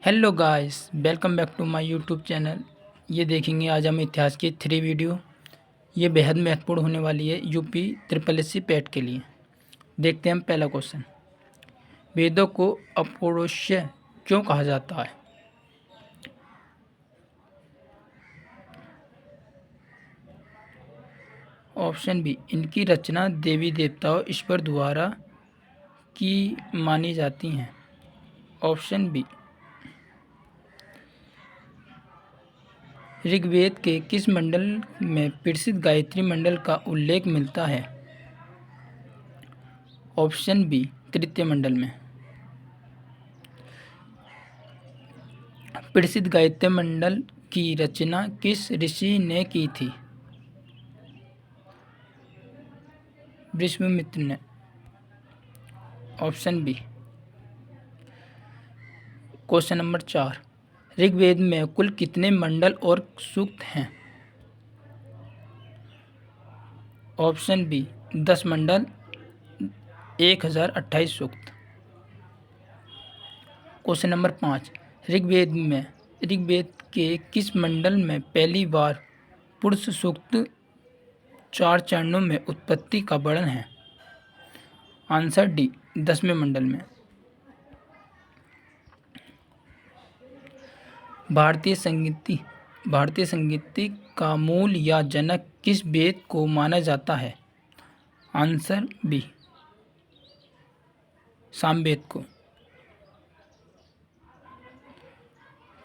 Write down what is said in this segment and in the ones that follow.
Hello guys, welcome back to my YouTube channel. ये देखेंगे आज हम इतिहास की 3 वीडियो। ये बेहद महत्वपूर्ण होने वाली है UP triple S C PET के लिए। देखते हैं हम पहला क्वेश्चन। वेदों को अपौरुषेय क्यों कहा जाता है? ऑप्शन बी, इनकी रचना देवी देवताओं ईश्वर द्वारा की मानी जाती हैं। ऑप्शन बी, ऋग्वेद के किस मंडल में प्रसिद्ध गायत्री मंडल का उल्लेख मिलता है? ऑप्शन बी, तृतीय मंडल में। प्रसिद्ध गायत्री मंडल की रचना किस ऋषि ने की थी? विश्वामित्र ने। Option B. Question number 4। Rigveda में कुल कितने मंडल और सूक्त हैं? ऑप्शन बी, 10 मंडल, 1028 सूक्त। Question number 5। ऋग्वेद के किस मंडल में पहली बार पुरुष सूक्त 4 चरणों में उत्पत्ति का वर्णन है? आंसर डी, 10वें मंडल में। भारतीय संगीत का मूल या जनक किस वेद को माना जाता है? आंसर बी, सामवेद को।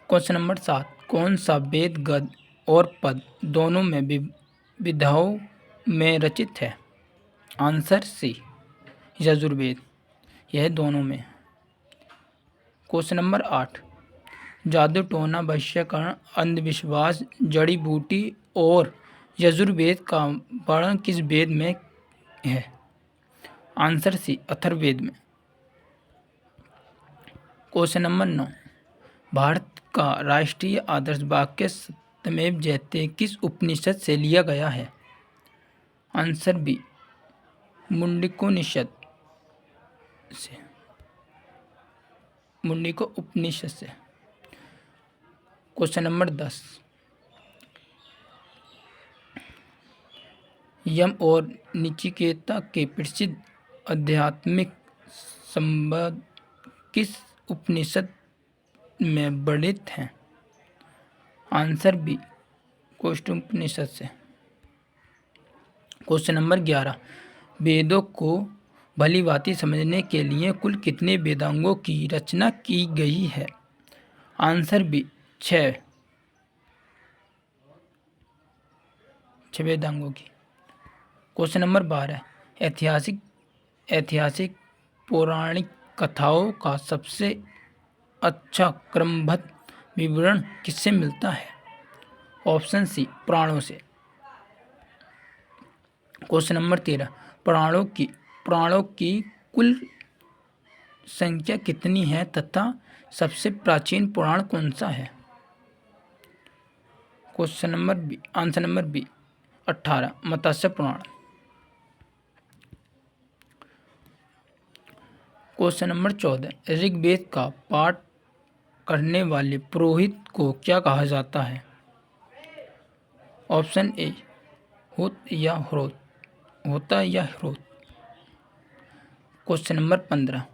Question number 7। कौन सा वेद गद्य और पद दोनों में विधाओं में रचित है? Answer C, Yajurveda. यह दोनों में। Question number 8। जादू टोना वशीकरण अंधविश्वास जड़ी बूटी और यजुर्वेद का वर्णन किस वेद में है? आंसर सी, अथर्ववेद में। Question number 9। भारत का राष्ट्रीय आदर्श वाक्य सत्यमेव जयते किस उपनिषद से लिया गया है? आंसर बी, मुंडकोपनिषद से। Question number 10। यम और नचिकेता के प्रसिद्ध आध्यात्मिक संबंध किस उपनिषद में वर्णित हैं? आंसर बी, कौष्टुपनिषद से। Question number 11। वेदों को भलीभांति समझने के लिए कुल कितने वेदांगों की रचना की गई है? आंसर बी, 6 वेदांगों की। Question number 12। ऐतिहासिक पौराणिक कथाओं का सबसे अच्छा क्रमबद्ध विवरण किससे मिलता है? ऑप्शन सी, पुराणों से। Question number 13। पुराणों की कुल संख्या कितनी है तथा सबसे प्राचीन पुराण कौन सा है? Question number B, answer number B, 18 Matsya Purana. Question number 14। Rigveda का पाठ करने वाले पुरोहित को क्या कहा जाता है? ऑप्शन ए, होता या ह्रोत। Question number 15।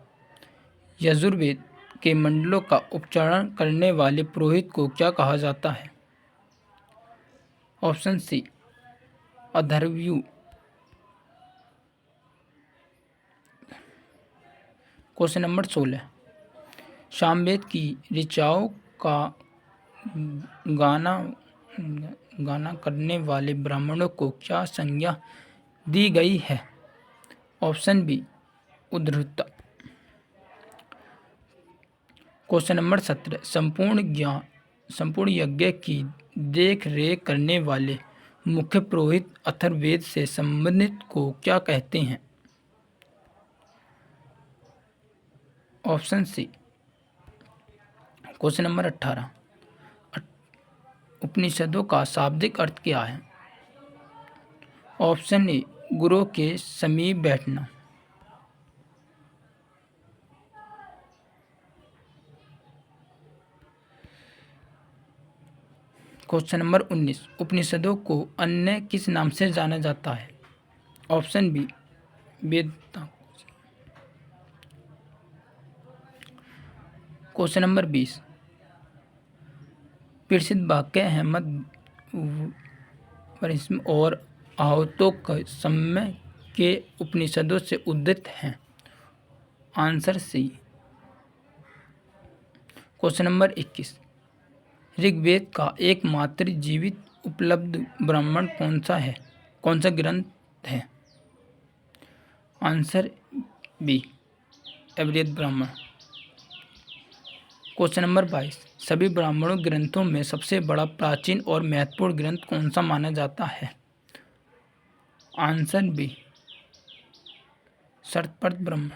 यजुर्वेद के मंडलों का उच्चारण करने वाले पुरोहित को क्या कहा जाता है? ऑप्शन सी, अथर्वयु। Question number 16। सामवेद की ऋचाओं का गाना करने वाले ब्राह्मणों को क्या संज्ञा दी गई है? ऑप्शन बी, उद्धृत। Question number 17। संपूर्ण यज्ञ की देख रेख करने वाले मुख्य पुरोहित अथर्ववेद से संबंधित को क्या कहते हैं? Option C. Question number 18। उपनिषदों का शाब्दिक अर्थ क्या है? ऑप्शन ए, गुरु के समीप बैठना। क्वेश्चन नंबर 19, उपनिषदों को अन्य किस नाम से जाना जाता है? ऑप्शन बी वेदता। क्वेश्चन नंबर 20, प्रसिद्ध वाक्य अहमद परिस्म और आहतों के समय के उपनिषदों से उद्धृत हैं? Answer C. Question number 21, Rigveda का एकमात्र जीवित उपलब्ध ब्राह्मण कौन सा ग्रंथ है? आंसर बी अवैध ब्राह्मण। क्वेश्चन नंबर 22, सभी ब्राह्मणों ग्रंथों में सबसे बड़ा, प्राचीन और महत्वपूर्ण ग्रंथ कौन सा माना जाता है? Answer B Shatapatha Brahmana.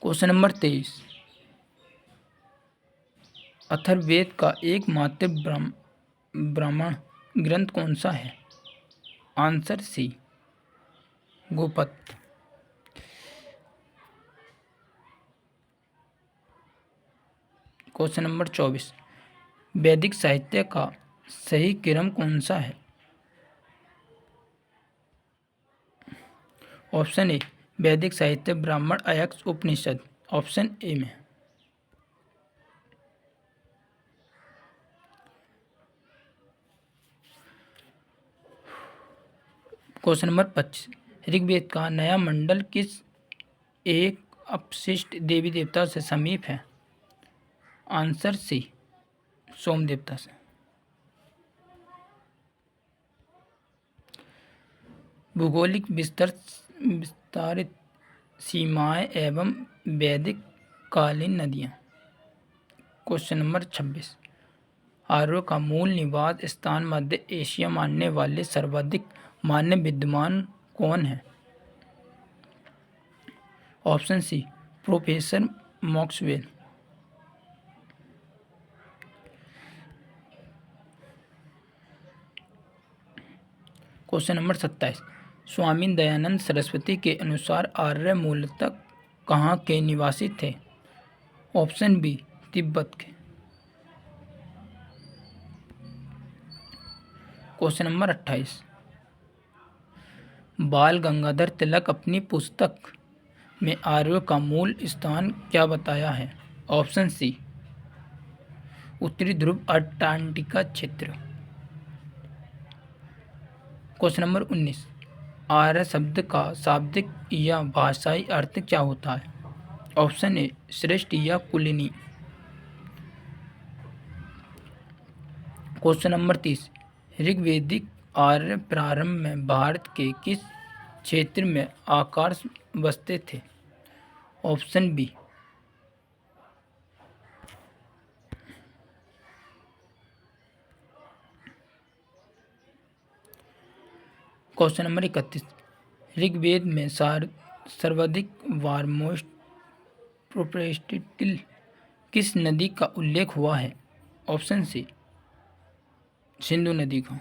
Question number 23, Atharvaveda का एकमात्र ब्राह्मण ग्रंथ कौन सा है? Answer C Gopad. Question number 24, वैदिक साहित्य का सही क्रम कौन सा है? ऑप्शन ए वैदिक साहित्य, ब्राह्मण, अयस्क, उपनिषद। ऑप्शन ए में। क्वेश्चन नंबर 25, ऋग्वेद का नया मंडल किस एक अपशिष्ट देवी देवता से समीप है? आंसर सी सोम देवता से। भौगोलिक विस्तारित सीमाएं एवं वैदिक कालीन नदियाँ। क्वेश्चन नंबर 26, आर्यों का मूल निवास स्थान मध्य एशिया मानने वाले सर्वाधिक मान्य विद्वान कौन है? Option C professor Maxwell. Question number 27, Swami Dayanand Saraswati के अनुसार आर्य मूलतः कहाँ के निवासी थे? ऑप्शन बी तिब्बत के। क्वेश्चन नंबर 28, बाल गंगाधर तिलक अपनी पुस्तक में आर्यों का मूल स्थान क्या बताया है? ऑप्शन सी उत्तरी ध्रुव अंटार्कटिका क्षेत्र। क्वेश्चन नंबर 19, आर्य शब्द का शाब्दिक या भाषाई अर्थ क्या होता है? ऑप्शन ए श्रेष्ठ या कुलीनी। क्वेश्चन नंबर 30, ऋग्वेदिक आर्य प्रारंभ में भारत के किस क्षेत्र में आकाश बसते थे? Option B. Question number 31, Rigveda में सर्वाधिक बार मोस्ट प्रोफेटिकली किस नदी का उल्लेख हुआ है? ऑप्शन सी सिंधु नदी का।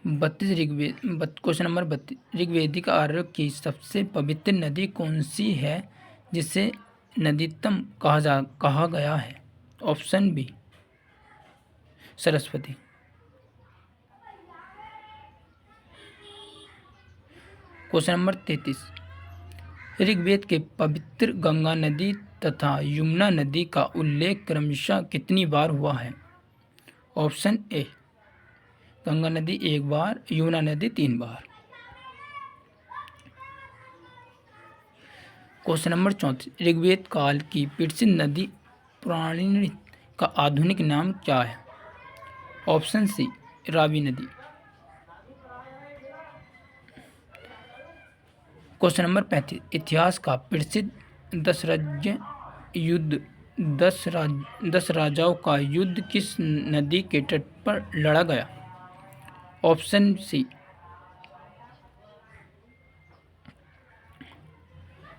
32 क्वेश्चन नंबर 32, ऋग्वेदिक आर्यों की सबसे पवित्र नदी कौन सी है जिसे नदीतम कहा गया है? Option B Saraswati. Question number 33, Rigveda के पवित्र गंगा नदी तथा यमुना नदी का उल्लेख क्रमशः कितनी बार हुआ है? ऑप्शन ए गंगा नदी 1 बार, यमुना नदी 3 बार। क्वेश्चन नंबर 34, ऋग्वेद काल की प्रसिद्ध नदी पुराणी का आधुनिक नाम क्या है? ऑप्शन सी रावी नदी। क्वेश्चन नंबर 35, इतिहास का प्रसिद्ध 10 राज्य युद्ध 10 राजाओं का युद्ध किस नदी के तट पर लड़ा गया? Option C.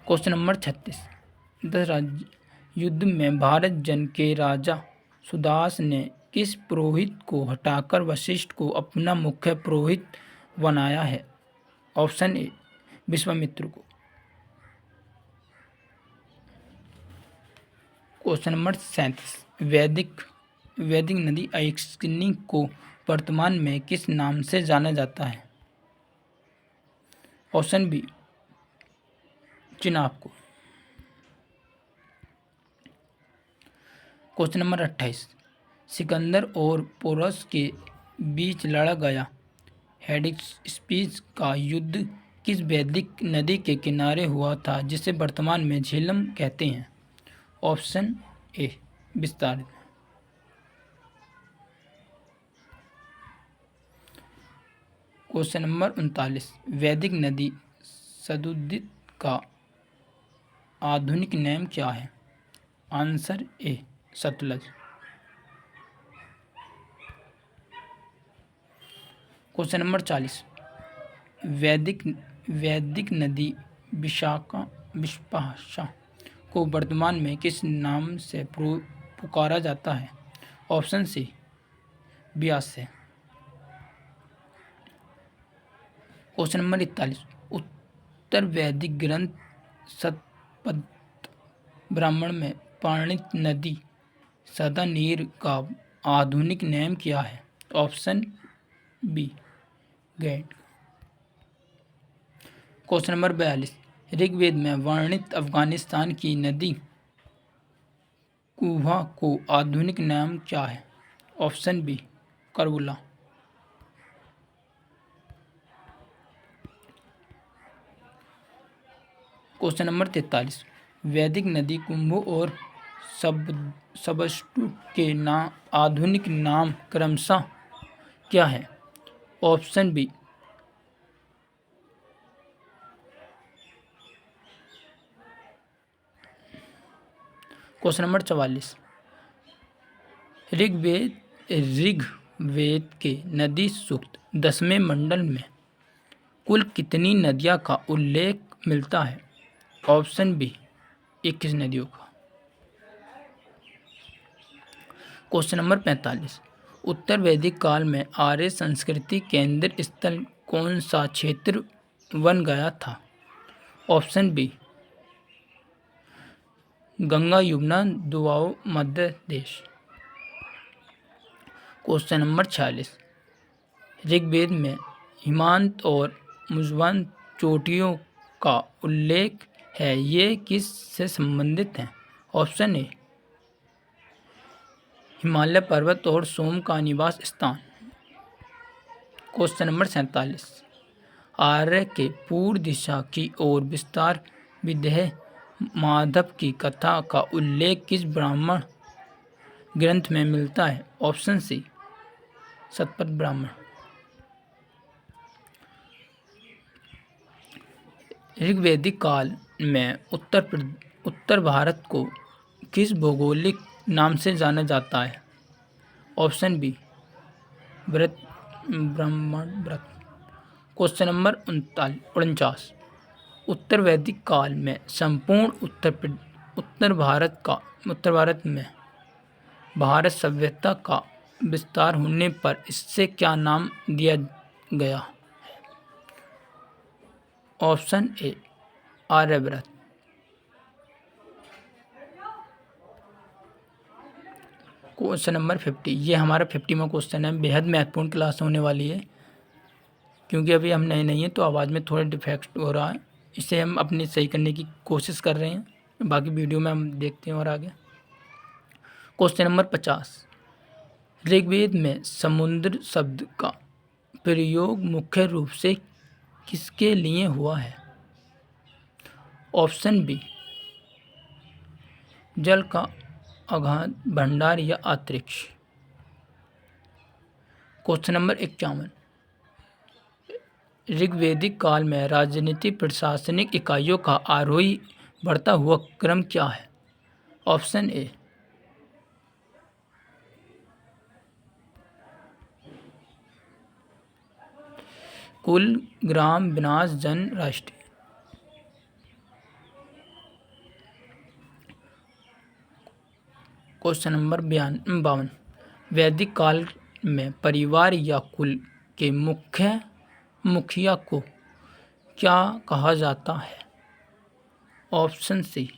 क्वेश्चन नंबर 36, 10 राज्य युद्ध में भारत जन के राजा सुदास ने किस पुरोहित को हटाकर वशिष्ठ को अपना मुख्य पुरोहित बनाया है? ऑप्शन ए विश्वामित्र को। क्वेश्चन नंबर 37, वैदिक नदी अग्नि को वर्तमान में किस नाम से जाना जाता है? ऑप्शन बी चिनाब को। क्वेश्चन नंबर 28, सिकंदर और पोरस के बीच लड़ा गया हेडिस्पीस का युद्ध किस वैदिक नदी के किनारे हुआ था जिसे वर्तमान में झेलम कहते हैं? ऑप्शन ए विस्तारित। क्वेश्चन नंबर 39, वैदिक नदी सदुदित का आधुनिक नाम क्या है? Answer A Sutlej. Question number 40, वैदिक नदी विशाखा को वर्तमान में किस नाम से पुकारा जाता है? ऑप्शन सी ब्यास से। क्वेश्चन नंबर 41, उत्तर वैदिक ग्रंथ शतपथ ब्राह्मण में पाणित नदी सदानीर का आधुनिक नाम क्या है? ऑप्शन बी गैंड। क्वेश्चन नंबर 42, ऋग्वेद में वर्णित अफगानिस्तान की नदी कुहा को आधुनिक नाम क्या है? Option B Karbala. Question number 43, वैदिक नदी कुंभो और सबस्टु के आधुनिक नाम क्रमशः क्या है? Option B question number 44, Rigveda के नदी सूक्त 10वें मंडल में कुल कितनी नदियां का उल्लेख मिलता है? ऑप्शन बी 21 नदियों का। क्वेश्चन नंबर 45, उत्तर वैदिक काल में आर्य संस्कृति केंद्र स्थल कौन सा क्षेत्र बन गया था? ऑप्शन बी गंगा यमुना दोआब मध्य देश। क्वेश्चन नंबर 46, ऋग्वेद में हिमांत और मुजवान चोटियों का उल्लेख है, ये किस से संबंधित हैं? ऑप्शन ए हिमालय पर्वत और सोम का निवास स्थान। क्वेश्चन नंबर 47, आर्य के पूर्व दिशा की ओर विस्तार विदेह माधव की कथा का उल्लेख किस ब्राह्मण ग्रंथ में मिलता है? ऑप्शन सी शतपथ ब्राह्मण। ऋग्वैदिक काल में उत्तर भारत को किस भौगोलिक नाम से जाना जाता है? ऑप्शन बी ब्राह्मण व्रत। क्वेश्चन नंबर 49, उत्तर वैदिक काल में संपूर्ण उत्तर भारत में भारत सभ्यता का विस्तार होने पर इससे क्या नाम दिया गया? Option A Aryavrat. Question number 50, ये हमारा 50वां क्वेश्चन है। बेहद महत्वपूर्ण क्लास होने वाली है क्योंकि अभी हम नए नहीं हैं तो आवाज़ में थोड़ा डिफेक्ट हो रहा है, इसे हम अपनी सही करने की कोशिश कर रहे हैं। बाकी वीडियो में हम देखते हैं और आगे। क्वेश्चन नंबर 50, ऋग्वेद में समुद्र शब्द का प्रयोग मुख्य रूप से किसके लिए हुआ है? ऑप्शन बी जल का अगाध भंडार या अंतरिक्ष। क्वेश्चन नंबर 51, ऋग्वैदिक काल में राजनीतिक प्रशासनिक इकाइयों का आरोही बढ़ता हुआ क्रम क्या है? ऑप्शन ए कुल, ग्राम, विनाश, जन, राष्ट्रीय। क्वेश्चन नंबर 52, वैदिक काल में परिवार या कुल के मुखिया को क्या कहा जाता है? ऑप्शन सी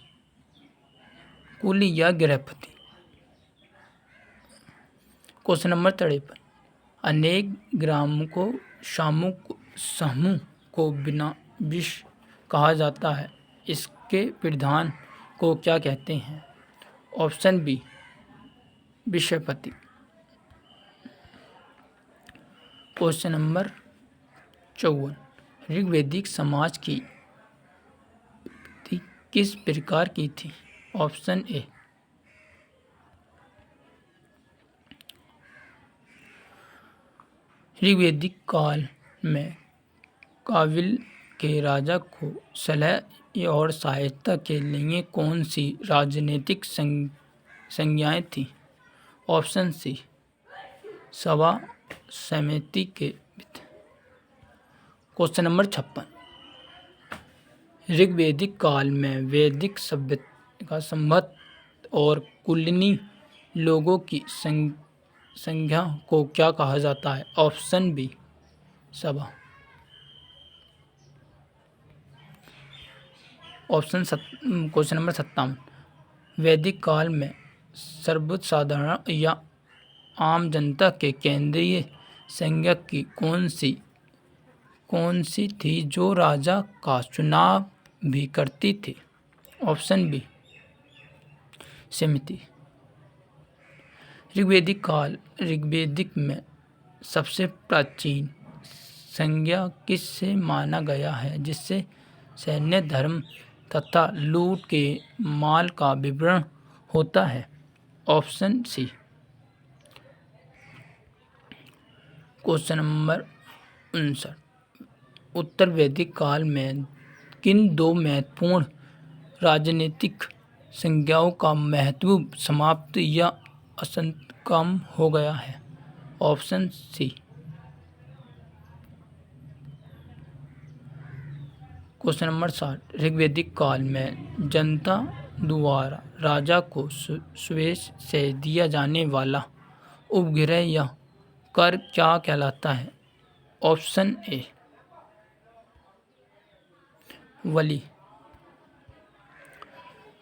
कुली या गृहपति। क्वेश्चन नंबर 53, अनेक ग्रामों को समूह को बिना विष कहा जाता है, इसके प्रधान को क्या कहते हैं? ऑप्शन बी विषयपति। क्वेश्चन नंबर 54, ऋग्वैदिक समाज की किस प्रकार की थी? ऑप्शन ए ऋग्वैदिक काल में काबिल के राजा को सलाह और सहायता के लिए कौन सी राजनीतिक संज्ञाएं थी? ऑप्शन सी सभा समिति के वित्त। क्वेश्चन नंबर 56, ऋग्वैदिक काल में वैदिक सभ्यता का संबंध और कुलीन लोगों की संख्या को क्या कहा जाता है? ऑप्शन बी सभा। क्वेश्चन नंबर 57, वैदिक काल में सर्वसाधारण या आम जनता के केंद्रीय संज्ञा की कौन सी थी जो राजा का चुनाव भी करती थी? ऑप्शन बी समिति। ऋग्वैदिक में सबसे प्राचीन संज्ञा किससे माना गया है जिससे सैन्य धर्म तथा लूट के माल का विवरण होता है? Option C. क्वेश्चन नंबर 59, उत्तर वैदिक काल में किन दो महत्वपूर्ण राजनीतिक संज्ञाओं का महत्व समाप्त या असंत कम हो गया है? Option C. क्वेश्चन नंबर 60, ऋग्वैदिक काल में जनता द्वारा राजा को स्वेच्छ से दिया जाने वाला उपग्रह या कर क्या कहलाता है? ऑप्शन ए वली।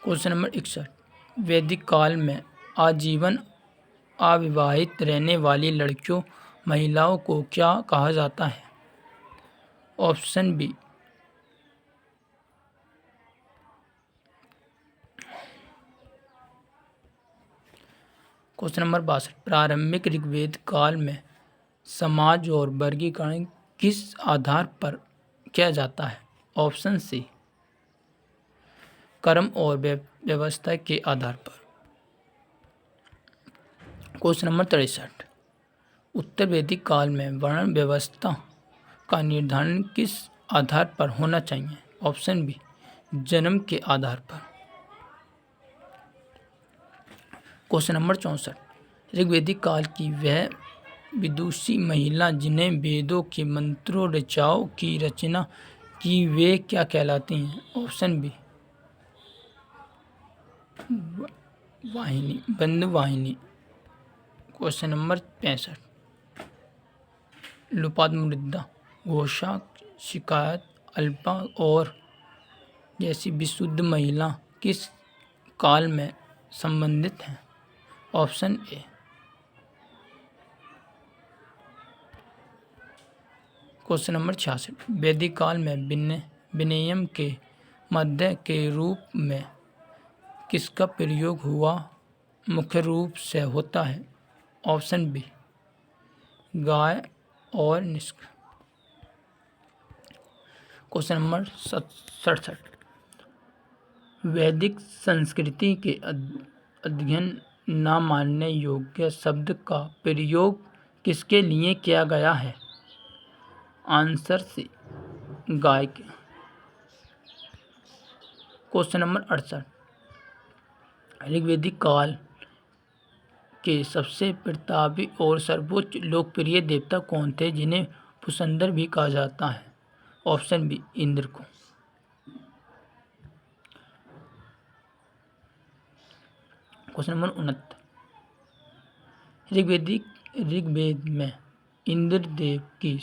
क्वेश्चन नंबर 61, वैदिक काल में आजीवन अविवाहित रहने वाली लड़कियों महिलाओं को क्या कहा जाता है? ऑप्शन बी क्वेश्चन नंबर 62, प्रारंभिक ऋग्वेद काल में समाज और वर्गीकरण किस आधार पर किया जाता है? ऑप्शन सी कर्म और व्यवस्था के आधार पर। क्वेश्चन नंबर 63, उत्तर वैदिक काल में वर्ण व्यवस्था का निर्धारण किस आधार पर होना चाहिए? ऑप्शन बी जन्म के आधार पर। क्वेश्चन नंबर 64, ऋग्वैदिक काल की वह विदुषी महिला जिन्हें वेदों के मंत्रों ऋचाओं की रचना की वे क्या कहलाती हैं? ऑप्शन बी बंधुवाहिनी। क्वेश्चन नंबर 65, लोपामुद्रा, घोषा, शिकायत, अल्पा और जैसी विशुद्ध महिला किस काल में संबंधित हैं? Option A. क्वेश्चन नंबर 66, वैदिक काल में विनयम के मध्य के रूप में किसका प्रयोग हुआ मुख्य रूप से होता है? ऑप्शन बी गाय और निष्क। क्वेश्चन नंबर 67, वैदिक संस्कृति के अध्ययन न मानने योग्य शब्द का प्रयोग किसके लिए किया गया है? आंसर सी गाय के। क्वेश्चन नंबर 68, ऋग्वैदिक काल के सबसे प्रतापी और सर्वोच्च लोकप्रिय देवता कौन थे जिन्हें पुष्कर भी कहा जाता है? ऑप्शन बी इंद्र को। क्वेश्चन नंबर 69, ऋग्वेद में इंद्र देव की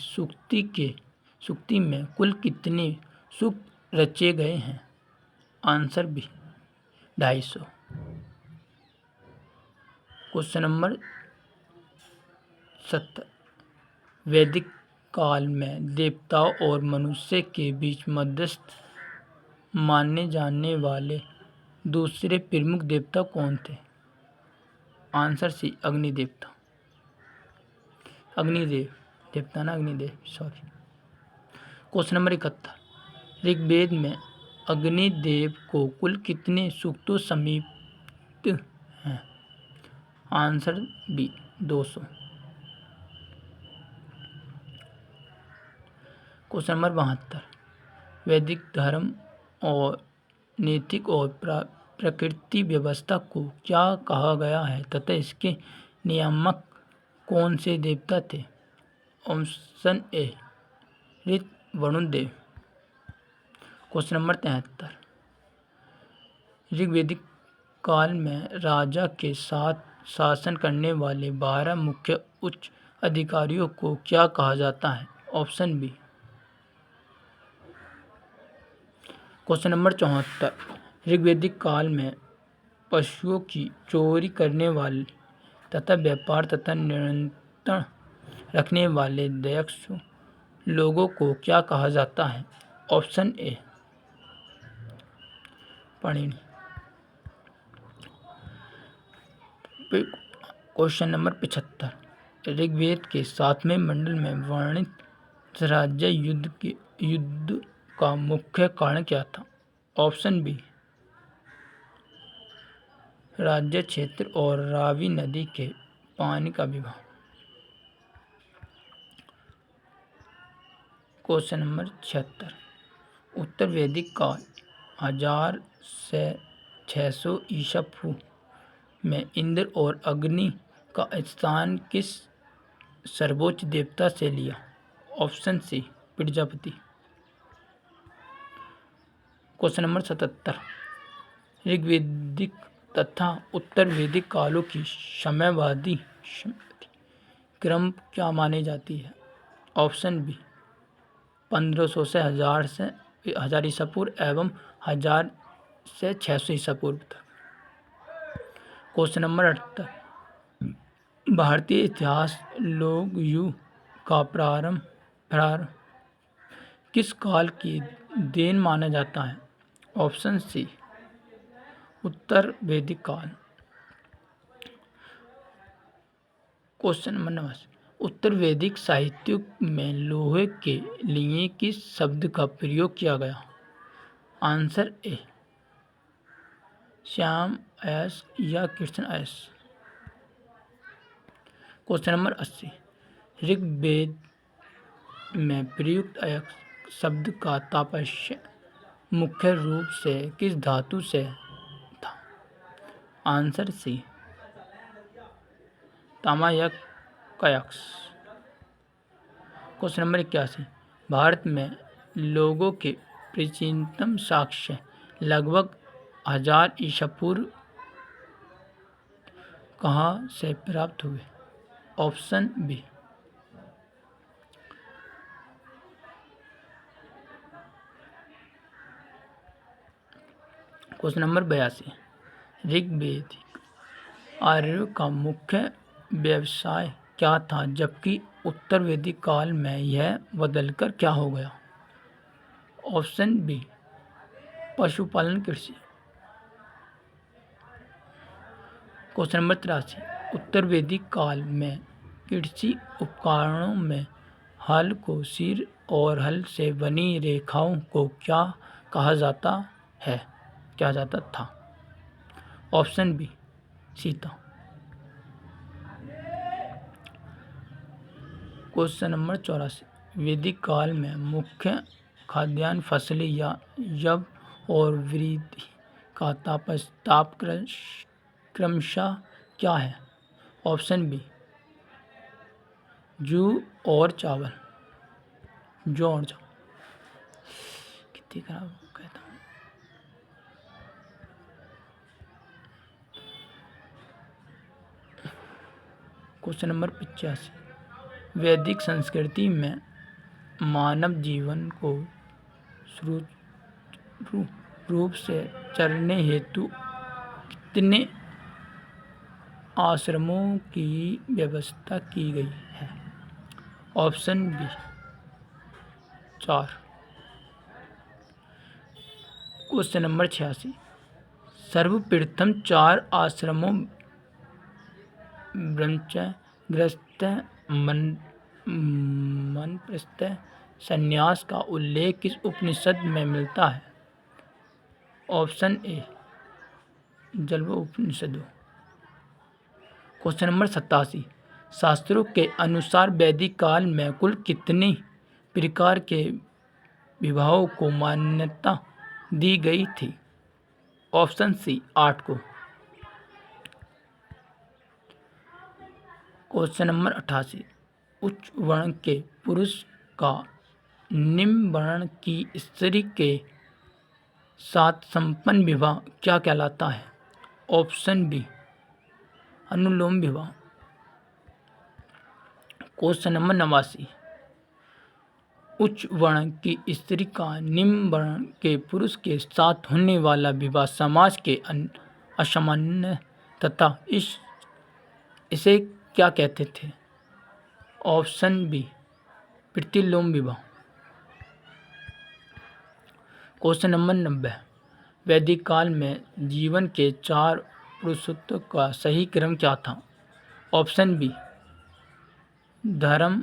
सूक्ति में कुल कितने सूक्त रचे गए हैं? Answer B 250। Question number 70। वैदिक काल में देवताओं और मनुष्य के बीच मध्यस्थ माने जाने वाले दूसरे प्रमुख देवता कौन थे? Answer C, अग्निदेवता। अग्निदेव देवता ना, अग्निदेव, सॉरी। Question number 71। ऋग्वेद में अग्निदेव को कुल कितने सूक्तों समीपित हैं? Answer B, 200। क्वेश्चन नंबर 72। वैदिक धर्म और नैतिक और प्रकृति व्यवस्था को क्या कहा गया है तथा इसके नियामक कौन से देवता थे? ऑप्शन ए, ऋत वरुण देव। Question number 73। ऋग्वेदिक काल में राजा के साथ शासन करने वाले 12 मुख्य उच्च अधिकारियों को क्या कहा जाता है? Option B. Question number 74। ऋग्वेदिक काल में पशुओं की चोरी करने वाले तथा व्यापार तथा नियंत्रण रखने वाले दक्ष लोगों को क्या कहा जाता है? Option A, Panini. Question number 75। Rigveda के 7वें मंडल में वर्णित राज्य युद्ध का मुख्य कारण क्या था? ऑप्शन बी, राज्य क्षेत्र और रावी नदी के पानी का विवाह। Question number 76। उत्तर वैदिक काल 1000 से 600 ईसा पूर्व में इंद्र और अग्नि का स्थान किस सर्वोच्च देवता से लिया? Option C, Prajapati. Question number 77। ऋग्वेदिक तथा उत्तर वैदिक कालों की समयावधि क्रम क्या मानी जाती है? ऑप्शन बी, 1500 से 1000 ईसा पूर्व एवं 1000 से 600 ईसा पूर्व तक। Question number 78। भारतीय इतिहास लोक युग का प्रारंभ किस काल की देन माना जाता है? ऑप्शन सी, उत्तर वैदिक काल। Question number 90। उत्तर वैदिक साहित्य में लोहे के लिए किस शब्द का प्रयोग किया गया? आंसर ए, श्याम एस या कृष्ण एस। Question number 80। ऋग्वेद में प्रयुक्त अयस्क शब्द का तात्पर्य मुख्य रूप से किस धातु से था? आंसर सी, तामा या कयस्क। Question number 81। भारत में लोगों के प्राचीनतम साक्ष्य लगभग 1000 ईसा पूर्व कहाँ से प्राप्त हुए? Option B. Question number 82। ऋग्वेदिक आर्यों का मुख्य व्यवसाय क्या था जबकि उत्तर वैदिक काल में यह बदलकर क्या हो गया? ऑप्शन बी, पशुपालन कृषि। Question number 83। उत्तर वैदिक काल में कृषि उपकरणों में हल को सिर और हल से बनी रेखाओं को क्या कहा जाता था? Option B, Sita. Question number 84। वैदिक काल में मुख्य खाद्यान्न फसलें या यव और वृद्धि का ताप क्रमशः क्या है? ऑप्शन बी, जौ और चावल। कितनी खराब कहता हूँ। Question number 85। वैदिक संस्कृति में मानव जीवन को सुचारू रूप से चलाने हेतु कितने आश्रमों की व्यवस्था की गई है? Option B 4। क्वेश्चन नंबर 86, सर्वप्रथम 4 आश्रमों ब्रह्मचर्यग्रस्त मनप्रस्थ संन्यास का उल्लेख किस उपनिषद में मिलता है? ऑप्शन ए जल्प उपनिषद। क्वेश्चन नंबर 87, शास्त्रों के अनुसार वैदिक काल में कुल कितनी प्रकार के विवाहों को मान्यता दी गई थी? ऑप्शन सी 8 को। क्वेश्चन नंबर 88, उच्च वर्ण के पुरुष का निम्न वर्ण की स्त्री के साथ संपन्न विवाह क्या कहलाता है? ऑप्शन बी अनुलोम विवाह। क्वेश्चन नंबर 89, उच्च वर्ण की स्त्री का निम्न वर्ण के पुरुष के साथ होने वाला विवाह समाज के असामान्य तथा इसे क्या कहते थे? ऑप्शन बी प्रतिलोम विवाह। क्वेश्चन नंबर 90, वैदिक काल में जीवन के 4 पुरुषत्व का सही क्रम क्या था? ऑप्शन बी धर्म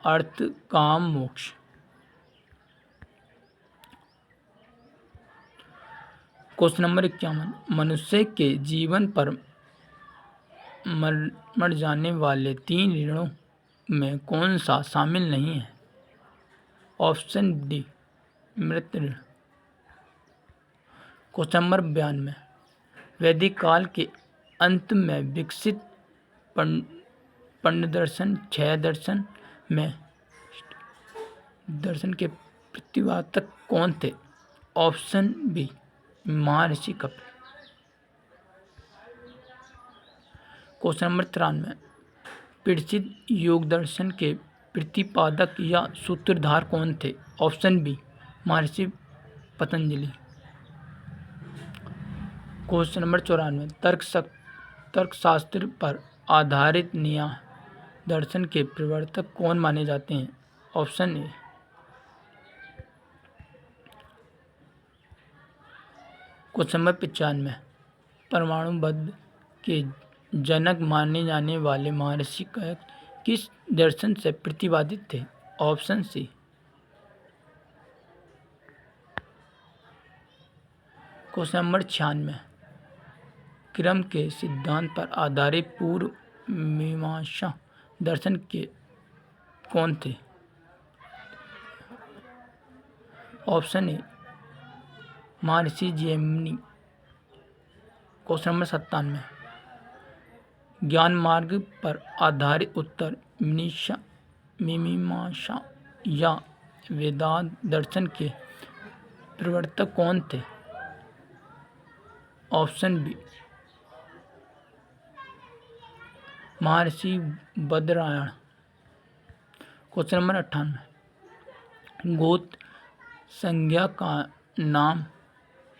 अर्थ काम मोक्ष। क्वेश्चन नंबर 51, मनुष्य के जीवन पर मर जाने वाले 3 ऋणों में कौन सा शामिल नहीं है? ऑप्शन डी मृत्यु ऋण। क्वेश्चन नंबर 92, वैदिक काल के अंत में विकसित पंचदर्शन 6 दर्शन में दर्शन के प्रतिपादक कौन थे? ऑप्शन बी महर्षि कपिल। क्वेश्चन नंबर 93, प्रसिद्ध योग दर्शन के प्रतिपादक या सूत्रधार कौन थे? ऑप्शन बी महर्षि पतंजलि। क्वेश्चन नंबर 94, तर्कशास्त्र पर आधारित न्याय दर्शन के प्रवर्तक कौन माने जाते हैं? ऑप्शन ए क्वेश्चन नंबर 95, परमाणुवाद के जनक माने जाने वाले महर्षि किस दर्शन से प्रतिपादित थे? ऑप्शन सी क्वेश्चन नंबर 96, क्रम के सिद्धांत पर आधारित पूर्व मीमांसा दर्शन के कौन थे? ऑप्शन ए महर्षि जैमिनी। क्वेश्चन नंबर 97, ज्ञान मार्ग पर आधारित उत्तर मीमांसा या वेदांत दर्शन के प्रवर्तक कौन थे? ऑप्शन बी महर्षि बदरायण। क्वेश्चन नंबर 98, गोत्र संज्ञा का नाम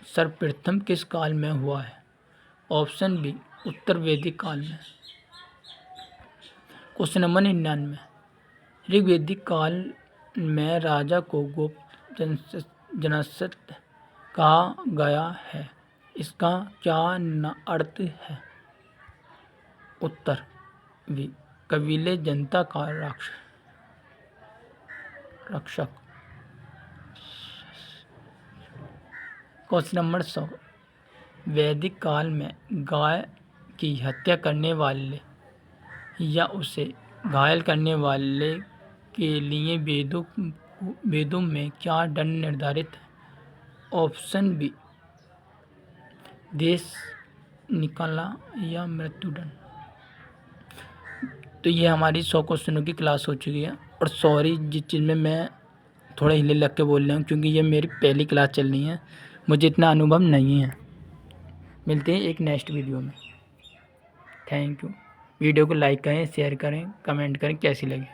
सर्वप्रथम किस काल में हुआ है? ऑप्शन बी उत्तर वैदिक काल में। क्वेश्चन नंबर 99, ऋग्वैदिक काल में राजा को गोप जनस्थ कहा गया है, इसका क्या अर्थ है? उत्तर बी कबीले जनता का रक्षक। क्वेश्चन नंबर 100, वैदिक काल में गाय की हत्या करने वाले या उसे घायल करने वाले के लिए वेदों में क्या दंड निर्धारित है? ऑप्शन बी देश निकाला या मृत्युदंड। तो ये हमारी 100 क्वेश्चनों की क्लास हो चुकी है। और सॉरी जिस चीज़ में मैं थोड़ा हिले लग के बोल रहा हूँ, क्योंकि ये मेरी पहली क्लास चल रही है, मुझे इतना अनुभव नहीं है। मिलते हैं एक नेक्स्ट वीडियो में। Thank you. वीडियो को लाइक करें, शेयर करें, कमेंट करें कैसी लगी।